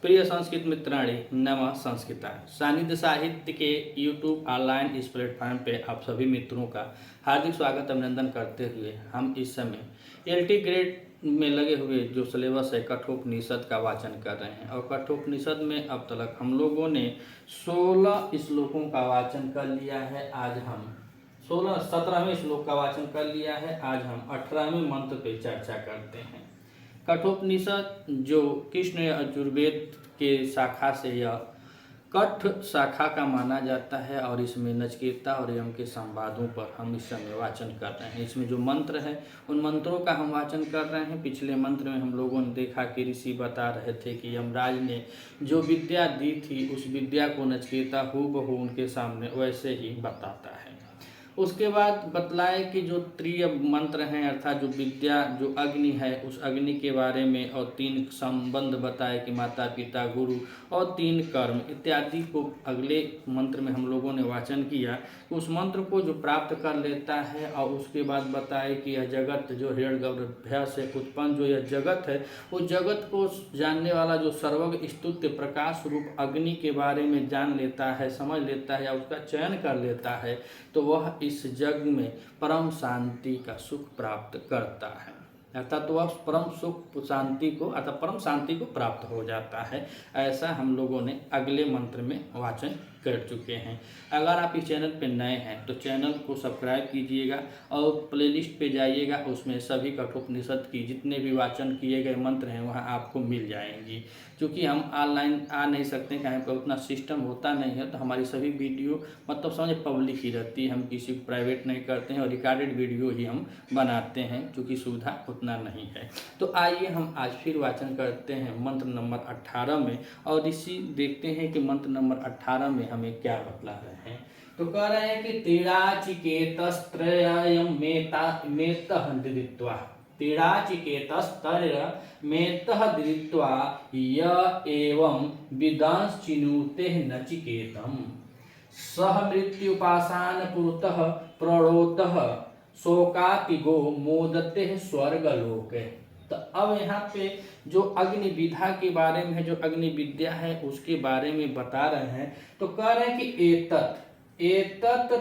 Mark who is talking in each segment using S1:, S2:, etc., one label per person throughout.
S1: प्रिय संस्कृत मित्राणि नमः संस्कृता सानिध्य साहित्य के यूट्यूब ऑनलाइन इस प्लेटफॉर्म पे आप सभी मित्रों का हार्दिक स्वागत अभिनंदन करते हुए हम इस समय एलटी ग्रेड में लगे हुए जो सिलेबस है कठोपनिषद का वाचन कर रहे हैं। और कठोपनिषद में अब तक हम लोगों ने 16 श्लोकों का वाचन कर लिया है। आज हम 17वें श्लोक का वाचन कर लिया है। आज हम 18वें मंत्र पे चर्चा करते हैं। कठोपनिषद जो कृष्ण यजुर्वेद के शाखा से यह कठ शाखा का माना जाता है और इसमें नचिकेता और यम के संवादों पर हम इस समय वाचन कर रहे हैं। इसमें जो मंत्र है उन मंत्रों का हम वाचन कर रहे हैं। पिछले मंत्र में हम लोगों ने देखा कि ऋषि बता रहे थे कि यमराज ने जो विद्या दी थी उस विद्या को नचिकेता हूबहू उनके सामने वैसे ही बताता है। उसके बाद बतलाए कि जो त्रिय मंत्र हैं अर्थात जो विद्या जो अग्नि है उस अग्नि के बारे में और 3 संबंध बताए कि माता पिता गुरु और 3 कर्म इत्यादि को अगले मंत्र में हम लोगों ने वाचन किया। उस मंत्र को जो प्राप्त कर लेता है और उसके बाद बताए कि यह जगत जो हिरण्यगर्भ से उत्पन्न जो यह जगत है उस जगत को जानने वाला जो सर्वज्ञ स्तुत्य प्रकाश रूप अग्नि के बारे में जान लेता है, समझ लेता है या उसका चयन कर लेता है तो वह इस जग में परम शांति का सुख प्राप्त करता है। अर्थात वह परम सुख शांति को अर्थात परम शांति को प्राप्त हो जाता है। ऐसा हम लोगों ने अगले मंत्र में वाचन कर चुके हैं। अगर आप इस चैनल पे नए हैं तो चैनल को सब्सक्राइब कीजिएगा और प्लेलिस्ट पे जाइएगा। उसमें सभी कठोपनिषद की जितने भी वाचन किए गए मंत्र हैं वहाँ आपको मिल जाएंगी। क्योंकि हम ऑनलाइन आ नहीं सकते, कहीं पर उतना सिस्टम होता नहीं है, तो हमारी सभी वीडियो मतलब समझे पब्लिक ही रहती है। हम किसी को प्राइवेट नहीं करते हैं और रिकॉर्डेड वीडियो ही हम बनाते हैं क्योंकि सुविधा उतना नहीं है। तो आइए हम आज फिर वाचन करते हैं मंत्र नंबर 18 में और इसी देखते हैं कि मंत्र नंबर 18 में हमें क्या बतला रहे हैं। तो कह रहे हैं कि तीराचिकेतस्त्रयं मेतः दृत्वा तीराचिकेतस्तरमेतः दृत्वा य एवं विदांस चिनुते नचिकेतम् सह मृत्युपाशान पुरतः प्रणोतः शोकातिगो मोदते स्वर्गलोके। तो अब यहाँ पे जो अग्नि विधा के बारे में जो अग्नि विद्या है उसके बारे में बता रहे हैं। तो कह रहे हैं कि एतत्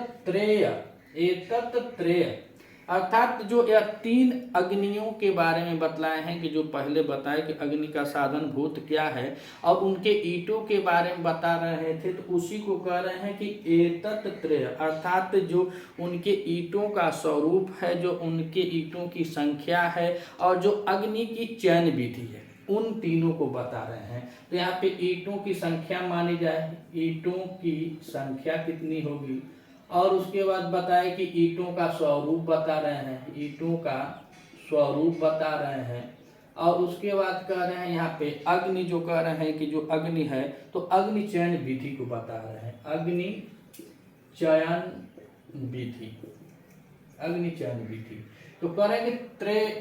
S1: त्रेय अर्थात जो यह 3 अग्नियों के बारे में बतलाए हैं कि जो पहले बताए कि अग्नि का साधन भूत क्या है और उनके ईंटों के बारे में बता रहे थे। तो उसी को कह रहे हैं कि एतत् त्रेय अर्थात जो उनके ईंटों का स्वरूप है, जो उनके ईंटों की संख्या है और जो अग्नि की चयन विधि है उन तीनों को बता रहे हैं। तो यहाँ पे ईंटों की संख्या मानी जाए, ईंटों की संख्या कितनी होगी और उसके बाद बताए कि ईंटों का स्वरूप बता रहे हैं, ईंटों का स्वरूप बता रहे हैं और उसके बाद कह रहे हैं यहाँ पे अग्नि जो कह रहे हैं कि जो अग्नि है तो अग्नि चयन विधि को बता रहे हैं। अग्नि चयन विधि तो करेंगे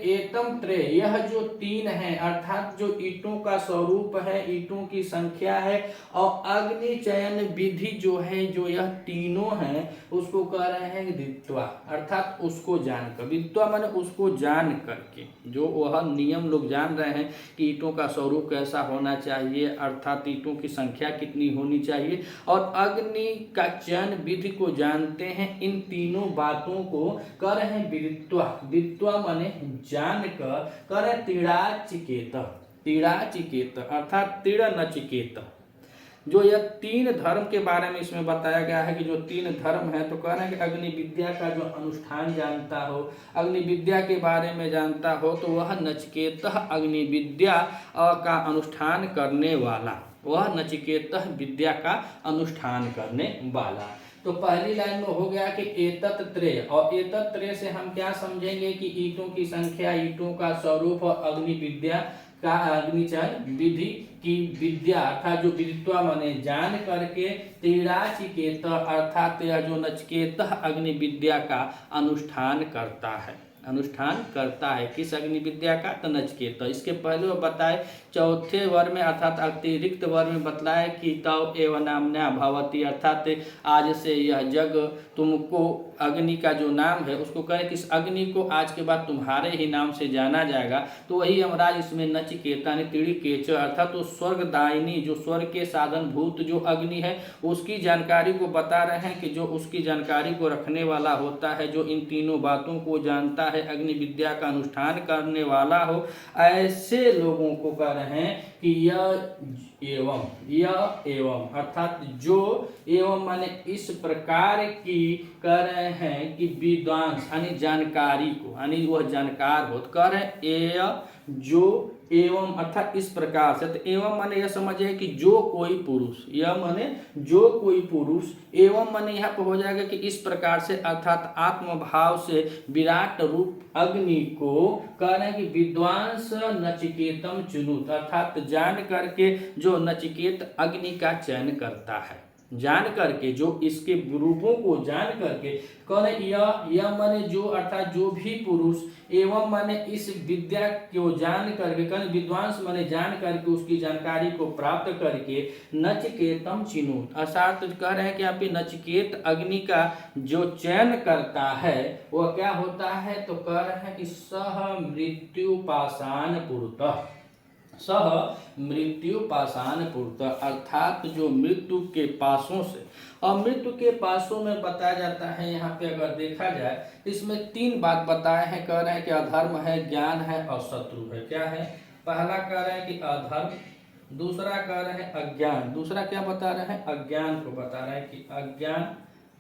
S1: एतम त्रे यह जो 3 है अर्थात जो ईंटों का स्वरूप है, ईंटों की संख्या है और अग्नि चयन विधि जो है जो यह तीनों हैं उसको कह रहे हैं विद्वा अर्थात उसको जानकर। विद्वा माने उसको जान करके जो वह नियम लोग जान रहे हैं कि ईंटों का स्वरूप कैसा होना चाहिए अर्थात ईंटों की संख्या कितनी होनी चाहिए और अग्नि का चयन विधि को जानते हैं। इन तीनों बातों को कह रहे हैं विद्वा माने जानकर करे तीराचिकेत अर्थात तीर नचिकेत। जो यह 3 धर्म के बारे में इसमें बताया गया है कि जो 3 धर्म है तो कह रहे हैं कि अग्नि विद्या का जो अनुष्ठान जानता हो, अग्नि विद्या के बारे में जानता हो तो वह नचिकेत अग्नि विद्या का अनुष्ठान करने वाला, वह नचिकेत विद्या का अनुष्ठान करने वाला। तो पहली लाइन में हो गया कि एतत् त्रेय और एतत् त्रेय से हम क्या समझेंगे कि ईंटों की संख्या, ईंटों का स्वरूप और अग्नि विद्या का अग्निचयन विधि की विद्या अर्थात जो विद्वा माने जान करके तीराचिकेत अर्थात जो नचिकेत अग्नि विद्या का अनुष्ठान करता है अनुष्ठान करता है। किस अग्नि विद्या का? तो नचिकेत। इसके पहले वो बताए चौथे वर में अर्थात अतिरिक्त वर में बतलाए कि तव एवं नाम्ना भवती, अर्थात आज से यह जग तुमको अग्नि का जो नाम है उसको कहे कि इस अग्नि को आज के बाद तुम्हारे ही नाम से जाना जाएगा। तो वही यमराज इसमें नचिकेता ने तिड़िकेच अर्थात तो स्वर्गदायिनी जो स्वर्ग के साधन भूत जो अग्नि है उसकी जानकारी को बता रहे हैं कि जो उसकी जानकारी को रखने वाला होता है, जो इन तीनों बातों को जानता है, अग्नि विद्या का अनुष्ठान करने वाला हो, ऐसे लोगों को कह रहे हैं कि यह एवं अर्थात जो एवं माने इस प्रकार की कह रहे हैं कि विद्वांस यानी जानकारी को यानी वह जानकार हो, तो कह रहे हैं जो एवं अर्थात इस प्रकार से। तो एवं माने यह समझिए कि जो कोई पुरुष, यह माने जो कोई पुरुष, एवं माने यहाँ पर हो जाएगा कि इस प्रकार से अर्थात आत्मभाव से विराट रूप अग्नि को कह रहे हैं कि विद्वांस नचिकेतम चुनुत अर्थात जान करके जो नचिकेत अग्नि का चयन करता है, जान करके जो इसके रूपों को जान करके कौन है यह माने जो अर्थात जो भी पुरुष, एवं माने इस विद्या को जान करके कौन विद्वांस माने जान करके उसकी जानकारी को प्राप्त करके नचिकेतम चिनुत अर्थात कह रहे हैं कि यहाँ पे नचिकेत अग्नि का जो चयन करता है वह क्या होता है? तो कह रहे हैं कि सह मृत्यु पाषाण पुरतः, सह मृत्यु पाषाण पुरतः अर्थात जो मृत्यु के पासों से, और मृत्यु के पासों में बताया जाता है यहाँ पे अगर देखा जाए इसमें तीन बात बताए हैं। कह रहे हैं कि अधर्म है, ज्ञान है और शत्रु है। क्या है? पहला कह रहे हैं कि अधर्म, दूसरा कह रहे हैं अज्ञान, दूसरा क्या बता रहे हैं? अज्ञान को बता रहे हैं कि अज्ञान,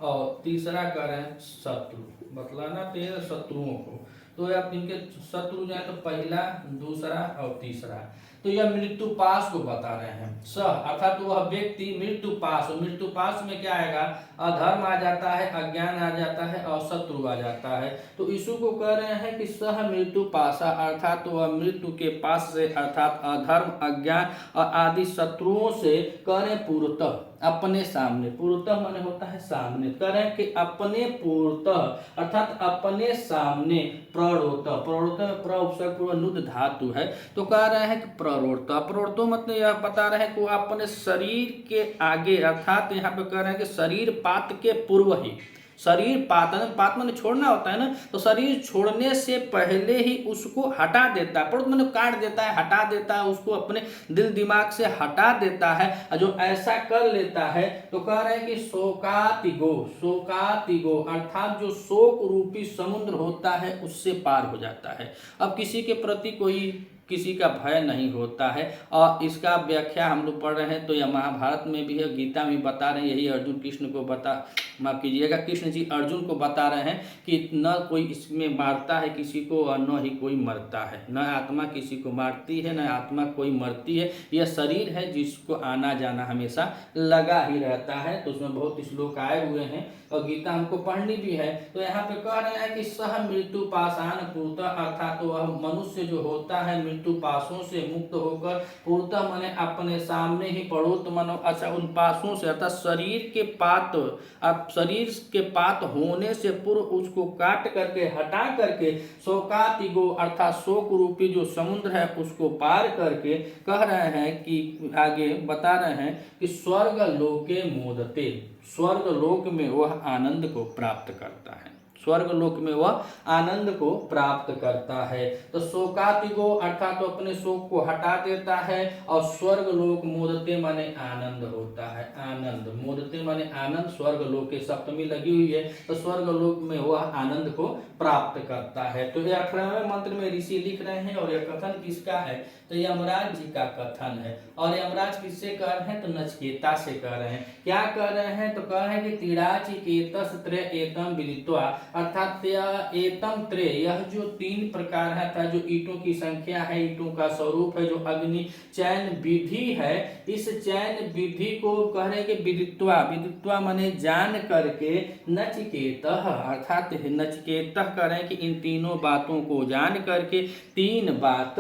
S1: और तीसरा कह रहे हैं शत्रु, बतलाना तो ये शत्रुओं को। तो आप इनके शत्रु जाए तो पहला, दूसरा और तीसरा। तो यह मृत्यु पास को बता रहे हैं। स अर्थात वह व्यक्ति मृत्यु पास, मृत्यु पास में क्या आएगा? अधर्म आ जाता है, अज्ञान आ जाता है और शत्रु आ जाता है। तो यीशु को कह रहे हैं कि सह मृत्यु पासा अर्थात वह मृत्यु के पास से अर्थात अधर्म, अज्ञान और आदि शत्रुओं से कह रहे पूर्वतः अपने सामने, पूर्वतः माने होता है सामने, कह रहे हैं कि अपने पूर्वतः अर्थात अपने सामने प्ररोतः, प्ररोतः प्र उपसर्ग पूर्व नुद धातु है। तो कह रहे हैं कि प्ररोतः, प्ररोतः मतलब यह बता रहे हैं कि वो अपने शरीर के आगे अर्थात यहाँ पे कह रहे हैं कि शरीर पात के पूर्व ही, शरीर पात मैंने छोड़ना होता है ना, तो शरीर छोड़ने से पहले ही उसको हटा देता है, पर मैंने काट देता है, हटा देता है, उसको अपने दिल दिमाग से हटा देता है। और जो ऐसा कर लेता है तो कह रहे हैं कि शोकातिगो, शोकातिगो अर्थात जो शोक रूपी समुद्र होता है उससे पार हो जाता है। अब किसी के प्रति कोई किसी का भय नहीं होता है। और इसका व्याख्या हम लोग पढ़ रहे हैं तो यह महाभारत में भी है, गीता में बता रहे हैं, यही अर्जुन कृष्ण को माफ कीजिएगा, कृष्ण जी अर्जुन को बता रहे हैं कि न कोई इसमें मारता है किसी को और न ही कोई मरता है, न आत्मा किसी को मारती है न आत्मा कोई मरती है, यह शरीर है जिसको आना जाना हमेशा लगा ही रहता है। तो उसमें बहुत श्लोक आए हुए हैं और गीता हमको पढ़नी भी है। तो यहाँ पे कह रहे हैं कि सह मृत्यु पाषाण पूर्ता अर्थात तो वह मनुष्य जो होता है मृत्यु पाशों से मुक्त होकर पूर्ता माने अपने सामने ही पड़ोत मानो अच्छा उन पाशों से अर्थात शरीर के पात, अब शरीर के पात होने से पूर्व उसको काट करके हटा करके शोकातिगो अर्थात शोक रूपी जो समुद्र है उसको पार करके कह रहे हैं कि आगे बता रहे हैं कि स्वर्ग लोके मोदते, स्वर्ग लोक में वह आनंद को प्राप्त करता है, स्वर्ग लोक में वह आनंद को प्राप्त करता है। तो शोकातिगो अर्थात तो अपने शोक को हटा देता है और स्वर्ग लोक मोदते माने आनंद होता है, आनंद मोदते माने आनंद, स्वर्ग लोक के सप्तमी लगी हुई है तो स्वर्ग लोक में वह आनंद को प्राप्त करता है। तो यह 18वें मंत्र में ऋषि लिख रहे हैं और यह कथन किसका है? तो यमराज जी का कथन है। और यमराज किससे कह रहे हैं? तो नचिकेता से कह रहे हैं। क्या कह रहे हैं? तो कह रहे हैं कि तिराचिकेतस त्रय एतम विदित्वा अर्थात एतम त्रय, यह जो तीन प्रकार है था, जो ईंटों की संख्या है, ईंटों का स्वरूप है, जो अग्नि चयन विधि है, इस चयन विधि को कह रहे हैं कि विदित्वा, विदित्वा माने जान करके नचिकेतः अर्थात नचिकेतः कह रहे हैं कि इन तीनों बातों को जान करके तीन बार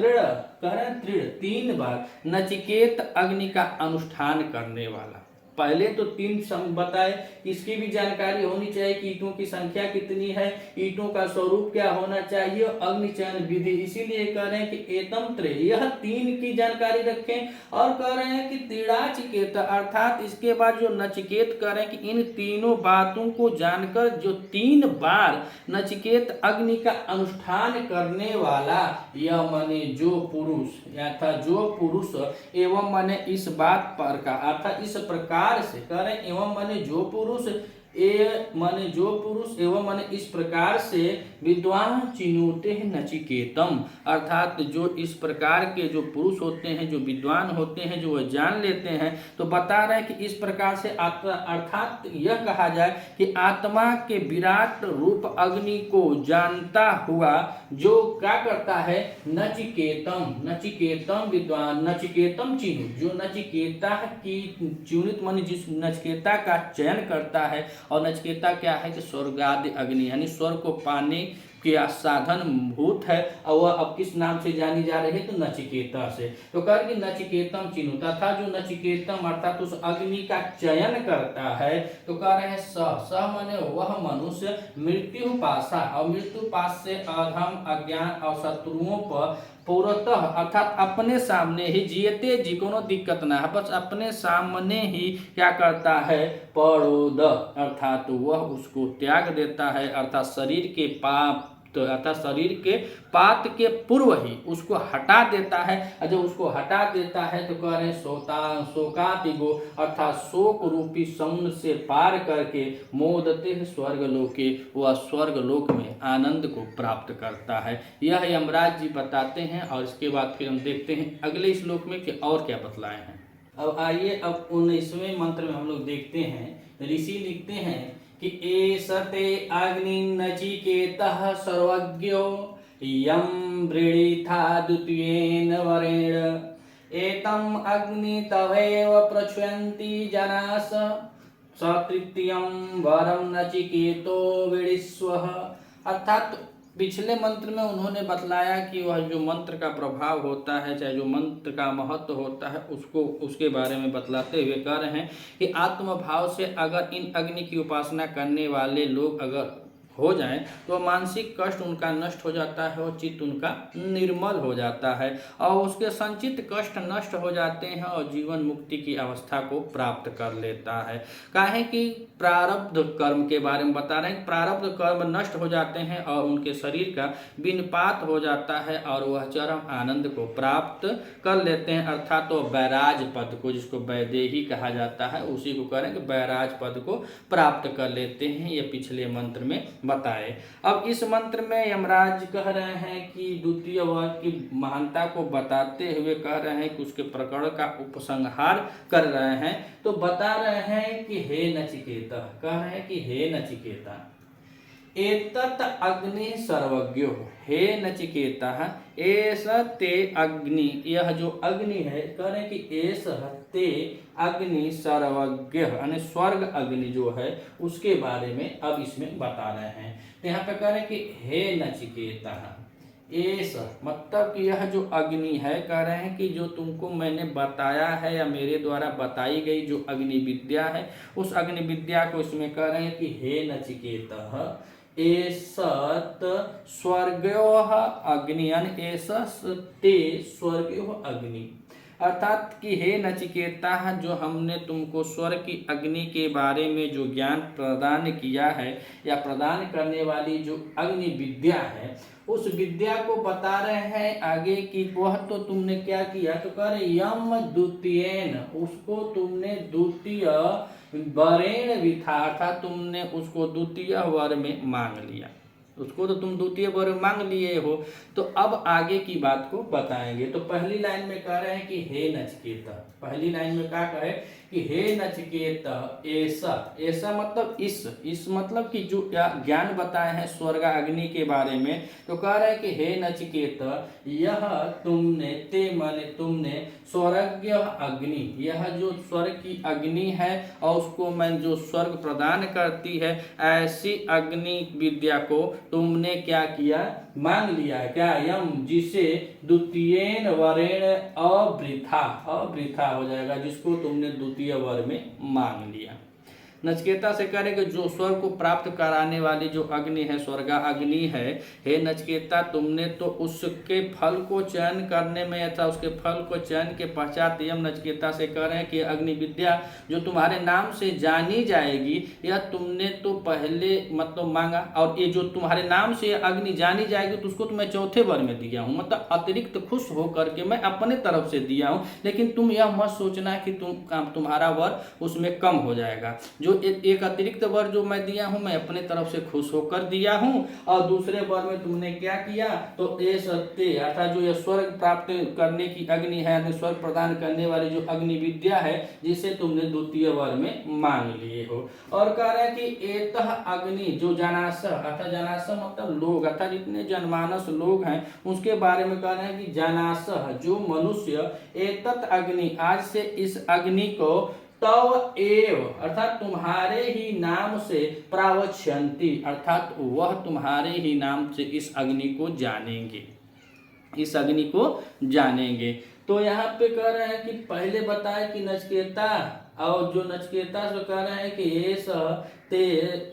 S1: तीन बार नचिकेत अग्नि का अनुष्ठान करने वाला, पहले तो 3 बताए, इसकी भी जानकारी होनी चाहिए कि ईंटों की संख्या कितनी है, ईंटों का स्वरूप क्या होना चाहिए, अग्नि चयन विधि। इसीलिए कह रहे हैं कि एतम त्रय, यह 3 की जानकारी रखें। और कह रहे हैं कि त्रिणाचिकेत, अर्थात इसके बाद जो नचिकेत कह रहे हैं कि इन तीनों बातों को जानकर जो 3 बार नचिकेत अग्नि का अनुष्ठान करने वाला, यह माने जो पुरुष, या जो पुरुष एवं माने इस बात पर का, अर्थात इस प्रकार से कह रहे हैं, एवं माने जो पुरुष, माने जो पुरुष, एवं माने इस प्रकार से विद्वान चिन्होते हैं नचिकेतम, अर्थात जो इस प्रकार के जो पुरुष होते हैं, जो विद्वान होते हैं, जो वह जान लेते हैं। तो बता रहे हैं कि इस प्रकार से आत्मा, अर्थात यह कहा जाए कि आत्मा के विराट रूप अग्नि को जानता हुआ जो क्या करता है, नचिकेतम, नचिकेतम विद्वान, नचिकेतम चिन्ह, जो नचिकेता की चुनित मन, जिस नचिकेता का चयन करता है। और नचिकेता क्या है कि स्वर्ग आदि अग्नि, यानी स्वर्ग को पाने के साधन भूत है, और वह अब किस नाम से जानी जा रही है, तो नचिकेता से। तो कह कि नचिकेतम चिन्ह तथा जो नचिकेतम अर्थात उस अग्नि का चयन करता है। तो कह रहे हैं स माने वह मनुष्य मृत्यु पाशा, और मृत्यु पाश से अधम, अज्ञान और शत्रुओं पर पूर्वतः, अर्थात अपने सामने ही, जियते जी कोनो दिक्कत ना है, बस अपने सामने ही क्या करता है, परोद, अर्थात वह उसको त्याग देता है, अर्थात शरीर के पाप, अर्थात शरीर के पात के पूर्व ही उसको हटा देता है। और जब उसको हटा देता है तो कह रहे हैं शोकातिगो, अर्थात शोक रूपी समुद्र से पार करके मोदते स्वर्गलोके, वह स्वर्गलोक में आनंद को प्राप्त करता है। यह यमराज जी बताते हैं। और इसके बाद फिर हम देखते हैं अगले श्लोक में कि और क्या बतलाए हैं। अब आइए, अब 19वें मंत्र में हम लोग देखते हैं, ऋषि लिखते हैं कि एष ते अग्नि नचिकेतः सर्वज्ञो यं वृणीथा द्वितीयेन वरेण एतम् अग्नि तवैव प्रच्छन्ति जनास तृतीयं वरं नचिकेतो विडिस्वः। अर्थात पिछले मंत्र में उन्होंने बतलाया कि वह जो मंत्र का प्रभाव होता है, चाहे जो मंत्र का महत्व होता है, उसको उसके बारे में बतलाते हुए कह रहे हैं कि आत्मभाव से अगर इन अग्नि की उपासना करने वाले लोग अगर हो जाएं तो मानसिक कष्ट उनका नष्ट हो जाता है और चित्त उनका निर्मल हो जाता है और उसके संचित कष्ट नष्ट हो जाते हैं और जीवन मुक्ति की अवस्था को प्राप्त कर लेता है। काहे कि प्रारब्ध कर्म के बारे में बता रहे हैं, प्रारब्ध कर्म नष्ट हो जाते हैं और उनके शरीर का विनपात हो जाता है और वह चरम आनंद को प्राप्त कर लेते हैं। अर्थात तो बैराज पद को, जिसको वैदेही कहा जाता है, उसी को कह रहे हैं कि बैराज पद को प्राप्त कर लेते हैं। ये पिछले मंत्र में बताए। अब इस मंत्र में यमराज कह रहे हैं कि द्वितीय वर्ग की महानता को बताते हुए कह रहे हैं कि उसके प्रकरण का उपसंहार कर रहे हैं। तो बता रहे हैं कि हे नचिकेता, कह रहे हैं कि हे नचिकेता, एतत् अग्नि सर्वज्ञो, हे नचिकेता एष ते अग्नि, यह जो अग्नि है, कह रहे हैं कि एष ते अग्नि सर्वज्ञ, यानी स्वर्ग अग्नि जो है उसके बारे में अब इसमें बता रहे हैं। तो यहाँ पे कह रहे हैं कि हे नचिकेता, एष मतलब कि यह जो अग्नि है, कह रहे हैं कि जो तुमको मैंने बताया है या मेरे द्वारा बताई गई जो अग्नि विद्या है, उस अग्नि विद्या को इसमें कह रहे हैं कि हे नचिकेता एषत स्वर्गयोः अग्नि, यानी एषस ते स्वर्गयोः अग्नि, अर्थात कि हे नचिकेता, जो हमने तुमको स्वर्ग की अग्नि के बारे में जो ज्ञान प्रदान किया है या प्रदान करने वाली जो अग्नि विद्या है, उस विद्या को बता रहे हैं आगे कि वह तो तुमने क्या किया, तो कह रहे यम द्वितीयेन, उसको तुमने द्वितीय वरेण विथा, अर्थात तुमने उसको द्वितीय वर में मांग लिया, उसको तो तुम द्वितीय वर मांग लिए हो। तो अब आगे की बात को बताएंगे। तो पहली लाइन में कह रहे हैं कि हे नचिकेता, पहली लाइन में क्या कहे कि हे नचिकेता ऐसा, ऐसा मतलब इस मतलब कि जो ज्ञान बताए हैं स्वर्ग अग्नि के बारे में, तो कह रहे हैं कि हे नचिकेता, यह तुमने, ते माने तुमने स्वर्ग अग्नि, यह जो स्वर्ग की अग्नि है और उसको मैं जो स्वर्ग प्रदान करती है, ऐसी अग्नि विद्या को तुमने क्या किया, मांग लिया है। क्या? यम, जिसे द्वितीयेन वरेण अवृथा, अवृथा हो जाएगा, जिसको तुमने द्वितीय वर में मांग लिया। नचिकेता से कह रहे कि जो स्वर्ग को प्राप्त कराने वाली जो अग्नि है, स्वर्गा अग्नि है, हे नचिकेता तुमने तो उसके फल को चयन करने में अथवा उसके फल को चयन के पश्चात यम नचिकेता से कह रहे हैं कि अग्नि विद्या जो तुम्हारे नाम से जानी जाएगी, यह तुमने तो पहले मतलब मांगा, और ये जो तुम्हारे नाम से अग्नि जानी जाएगी तो उसको तो मैं चौथे वर में दिया हूँ, मतलब अतिरिक्त खुश होकर के मैं अपने तरफ से दिया हूँ। लेकिन तुम यह मत सोचना कि तुम्हारा वर उसमें कम हो जाएगा। जो एक अतिरिक्त वर जो मैं दिया हूं, मैं अपने तरफ से खुश होकर दिया हूं, और दूसरे वर में तुमने क्या किया, तो ये सत्य अर्थात जो यह स्वर्ग प्राप्त करने की अग्नि है, स्वर्ग प्रदान करने वाली जो अग्नि विद्या है, जिसे तुमने द्वितीय वर में मांग लिए हो। और कह रहे हैं कि एतः अग्नि जो जनास, अर्थात जनास मतलब लोग, अर्थात जितने जनमानस लोग हैं उसके बारे में कह रहे हैं कि जनास जो मनुष्य, एतत् अग्नि आज से इस अग्नि को, तव एव अर्थात तुम्हारे ही नाम से, प्रावच्छन्ति अर्थात वह तुम्हारे ही नाम से इस अग्नि को जानेंगे, इस अग्नि को जानेंगे। तो यहाँ पे कह रहे हैं कि पहले बताया कि नचिकेता, और जो नचिकेता से कह रहे हैं कि ये ते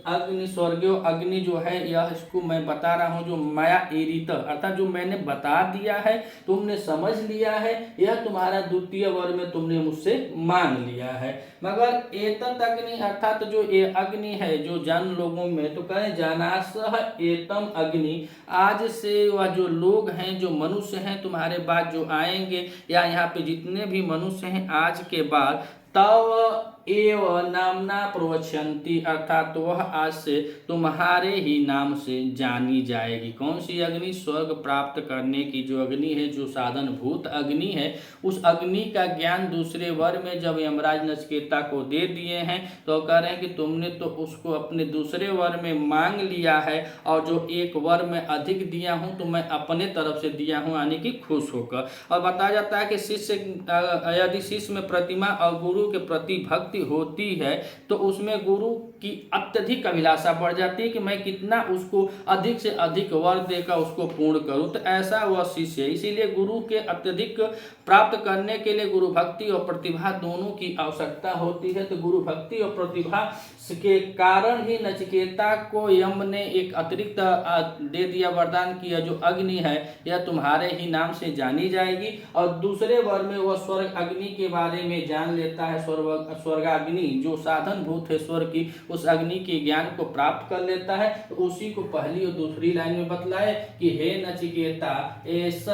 S1: अग्नि स्वर्गीय अग्नि जो है, यह इसको मैं बता रहा हूँ जो माया ईरित अर्थात जो मैंने बता दिया है, तुमने समझ लिया है, यह तुम्हारा द्वितीय वर में तुमने मुझसे मांग लिया है। मगर एतत् अग्नि अर्थात जो ये अग्नि है जो जन लोगों में, तो कहें जानास एतम अग्नि, आज से वह जो लोग हैं, जो मनुष्य हैं तुम्हारे बाद जो आएंगे, या यहाँ पे जितने भी मनुष्य हैं आज के बाद, तव एव नामना प्रवच्छन्ति अर्थात वह आज से तुम्हारे ही नाम से जानी जाएगी। कौन सी अग्नि? स्वर्ग प्राप्त करने की जो अग्नि है, जो साधन भूत अग्नि है, उस अग्नि का ज्ञान दूसरे वर में जब यमराज नचिकेता को दे दिए हैं, तो कह रहे हैं कि तुमने तो उसको अपने दूसरे वर में मांग लिया है, और जो एक वर में अधिक दिया हूं तो मैं अपने तरफ से दिया हूं, यानी कि खुश होकर। और बताया जाता है कि शिष्य, यदि शिष्य में प्रतिमा और गुरु के प्रति भक्ति होती है, तो उसमें गुरु की अत्यधिक अभिलाषा बढ़ जाती है कि मैं कितना उसको अधिक से अधिक वर देकर उसको पूर्ण करूं। तो ऐसा वह शिष्य है। इसीलिए गुरु के अत्यधिक प्राप्त करने के लिए गुरु भक्ति और प्रतिभा दोनों की आवश्यकता होती है। तो गुरु भक्ति और प्रतिभा के कारण ही नचिकेता को यम ने एक अतिरिक्त दे दिया वरदान की, जो अग्नि है यह तुम्हारे ही नाम से जानी जाएगी। और दूसरे वर में वह स्वर्ग अग्नि के बारे में जान लेता है, स्वर्गाग्नि जो साधन भूत है स्वर्ग की, उस अग्नि के ज्ञान को प्राप्त कर लेता है। तो उसी को पहली और दूसरी लाइन में बतलाए कि हे नचिकेता एस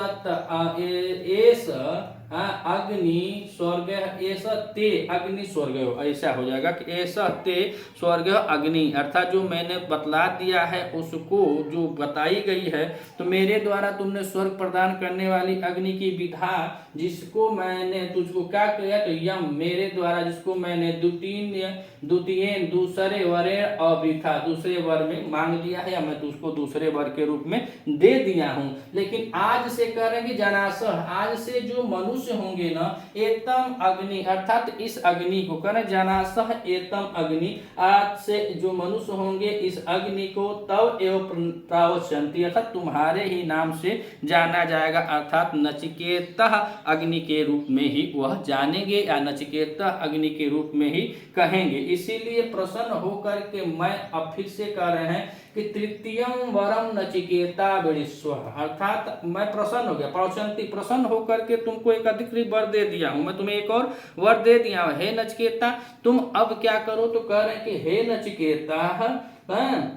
S1: अग्नि स्वर्ग, ऐसा ते अग्नि स्वर्ग, ऐसा हो जाएगा कि ऐसा ते स्वर्ग अग्नि अर्थात जो मैंने बतला दिया है उसको जो बताई गई है, तो मेरे द्वारा तुमने स्वर्ग प्रदान करने वाली अग्नि की विधा जिसको मैंने तुझको क्या किया, तो यम मेरे द्वारा जिसको मैंने द्वितीय दूसरे वरे अवृथा दूसरे वर में मांग लिया है, या मैं तुझको दूसरे वर के रूप में दे दिया हूं। लेकिन आज से कह रहे हैं कि जनास, आज से जो मनुष्य होंगे ना, एतम अग्नि अर्थात इस अग्नि को कह रहे जनास एतम अग्नि, आज से जो मनुष्य होंगे इस अग्नि को तव एवं प्रावच्छन्ति अर्थात तुम्हारे ही नाम से जाना जाएगा, अर्थात नचिकेता अग्नि के रूप में ही वह जानेंगे, या नचिकेता अग्नि के रूप में ही कहेंगे। इसीलिए प्रसन्न होकर के मैं अब फिर से कह रहे हैं कि तृतीयम वरम नचिकेता विश्व अर्थात मैं प्रसन्न हो गया, प्रवच्छन्ति प्रसन्न होकर के तुमको एक अधिक वर दे दिया हूं, मैं तुम्हें एक और वर दे दिया हूं। हे नचिकेता तुम अब क्या करो, तो कह रहे हैं कि हे नचिकेता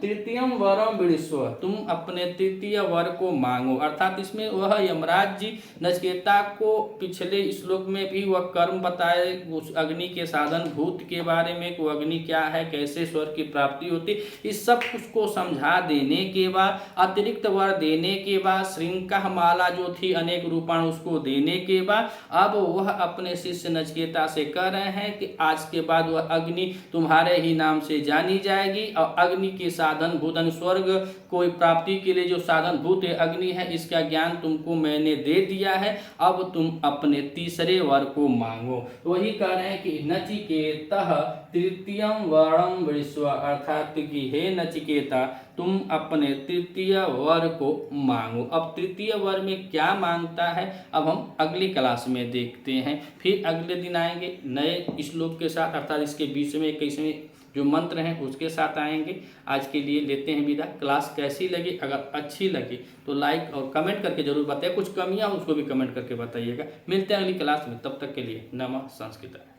S1: तृतीयम वरम विश्व, तुम अपने तृतीय वर को मांगो। अर्थात इसमें वह यमराज जी नचिकेता को पिछले श्लोक में भी वह कर्म बताए, उस अग्नि के साधन भूत के बारे में, वो अग्नि क्या है, कैसे स्वर्ग की प्राप्ति होती, इस सब कुछ को समझा देने के बाद, अतिरिक्त वर देने के बाद, श्रृंखला माला जो थी अनेक रूपाण उसको देने के बाद, अब वह अपने शिष्य नचिकेता से कह रहे हैं कि आज के बाद वह अग्नि तुम्हारे ही नाम से जानी जाएगी, और अग्नि अग्नि के साधन भूत, स्वर्ग को प्राप्ति के लिए जो साधन भूत है अग्नि है, इसका ज्ञान तुमको मैंने दे दिया है, अब तुम अपने तीसरे वर को मांगो। वही कह रहे हैं कि नचिकेतः तृतीयम वरम विश्व, अर्थात कि हे नचिकेता तुम अपने तृतीय वर को मांगो। अब तृतीय वर में क्या मांगता है अब हम अगली क्लास में देखते हैं। फिर अगले दिन आएंगे नए श्लोक के साथ, अर्थात इसके 20वें 21वें जो मंत्र हैं उसके साथ आएंगे। आज के लिए लेते हैं विदा। क्लास कैसी लगी? अगर अच्छी लगी तो लाइक और कमेंट करके जरूर बताइए, कुछ कमियां उसको भी कमेंट करके बताइएगा। मिलते हैं अगली क्लास में, तब तक के लिए नमः संस्कृत।